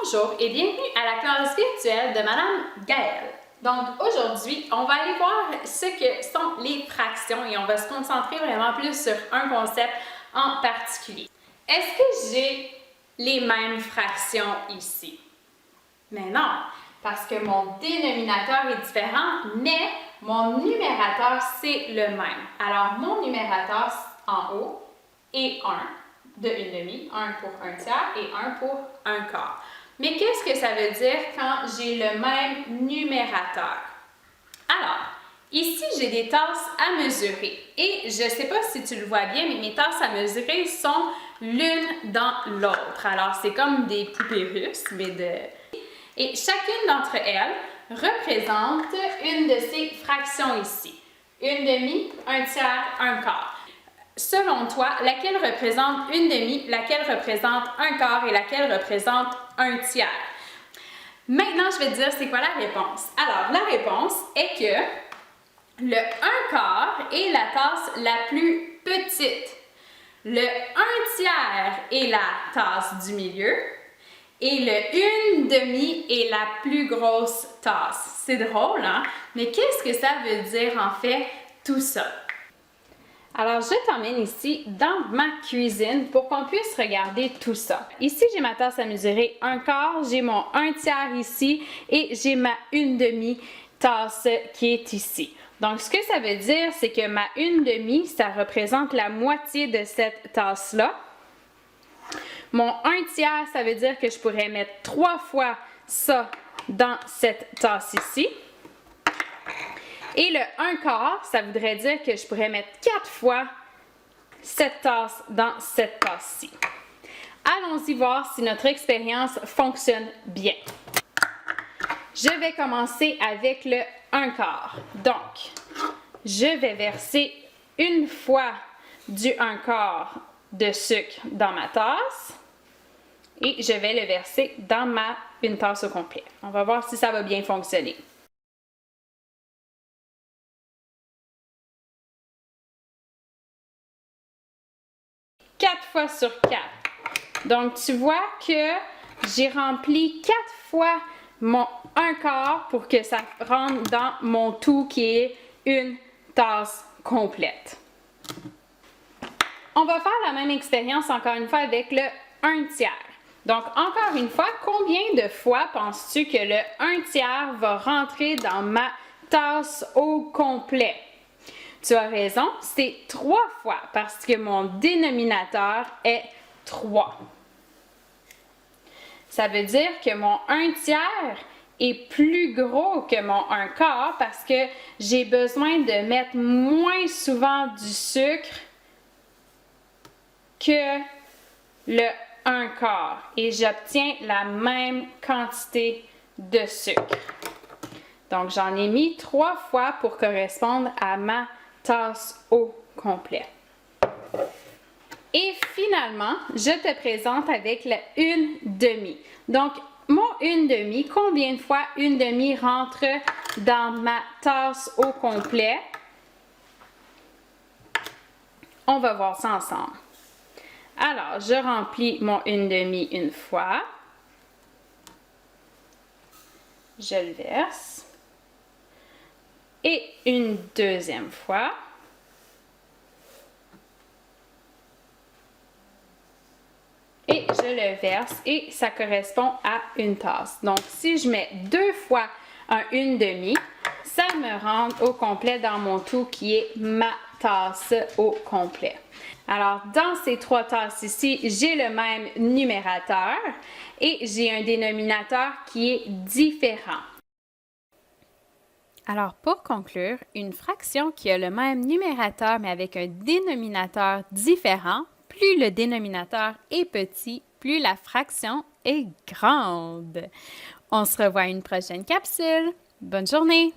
Bonjour et bienvenue à la classe virtuelle de Madame Gaëlle. Donc aujourd'hui, on va aller voir ce que sont les fractions et on va se concentrer vraiment plus sur un concept en particulier. Est-ce que j'ai les mêmes fractions ici? Mais non, parce que mon dénominateur est différent, mais mon numérateur, c'est le même. Alors, mon numérateur en haut est 1 de 1/2, 1 pour 1/3 et 1 pour 1/4. Mais qu'est-ce que ça veut dire quand j'ai le même numérateur? Alors, ici, j'ai des tasses à mesurer. Et je ne sais pas si tu le vois bien, mais mes tasses à mesurer sont l'une dans l'autre. Alors, c'est comme des poupées russes, Et chacune d'entre elles représente une de ces fractions ici. 1/2, 1/3, 1/4. Selon toi, laquelle représente 1/2, laquelle représente 1/4 et laquelle représente 1/3? Maintenant, je vais te dire c'est quoi la réponse. Alors, la réponse est que le 1/4 est la tasse la plus petite. Le 1/3 est la tasse du milieu. Et le 1/2 est la plus grosse tasse. C'est drôle, hein? Mais qu'est-ce que ça veut dire en fait tout ça? Alors, je t'emmène ici dans ma cuisine pour qu'on puisse regarder tout ça. Ici, j'ai ma tasse à mesurer 1/4, j'ai mon 1/3 ici et j'ai ma 1/2 tasse qui est ici. Donc, ce que ça veut dire, c'est que ma 1/2, ça représente la moitié de cette tasse-là. Mon 1/3, ça veut dire que je pourrais mettre 3 fois ça dans cette tasse ici. Et le 1/4, ça voudrait dire que je pourrais mettre 4 fois cette tasse dans cette tasse-ci. Allons-y voir si notre expérience fonctionne bien. Je vais commencer avec le 1/4. Donc, je vais verser une fois du 1/4 de sucre dans ma tasse et je vais le verser dans une tasse au complet. On va voir si ça va bien fonctionner. Quatre fois sur 4. Donc, tu vois que j'ai rempli 4 fois mon 1/4 pour que ça rentre dans mon tout qui est une tasse complète. On va faire la même expérience encore une fois avec le 1/3. Donc, encore une fois, combien de fois penses-tu que le 1/3 va rentrer dans ma tasse au complet? Tu as raison, c'est 3 fois parce que mon dénominateur est 3. Ça veut dire que mon 1/3 est plus gros que mon 1/4 parce que j'ai besoin de mettre moins souvent du sucre que le 1/4 et j'obtiens la même quantité de sucre. Donc, j'en ai mis 3 fois pour correspondre à ma tasse au complet. Et finalement, je te présente avec le 1/2. Donc, mon 1/2, combien de fois 1/2 rentre dans ma tasse au complet? On va voir ça ensemble. Alors, je remplis mon 1/2 une fois. Je le verse. Et une deuxième fois. Et je le verse et ça correspond à une tasse. Donc, si je mets 2 fois un 1/2, ça me rentre au complet dans mon tout qui est ma tasse au complet. Alors, dans ces 3 tasses ici, j'ai le même numérateur et j'ai un dénominateur qui est différent. Alors, pour conclure, une fraction qui a le même numérateur mais avec un dénominateur différent, plus le dénominateur est petit, plus la fraction est grande. On se revoit à une prochaine capsule. Bonne journée!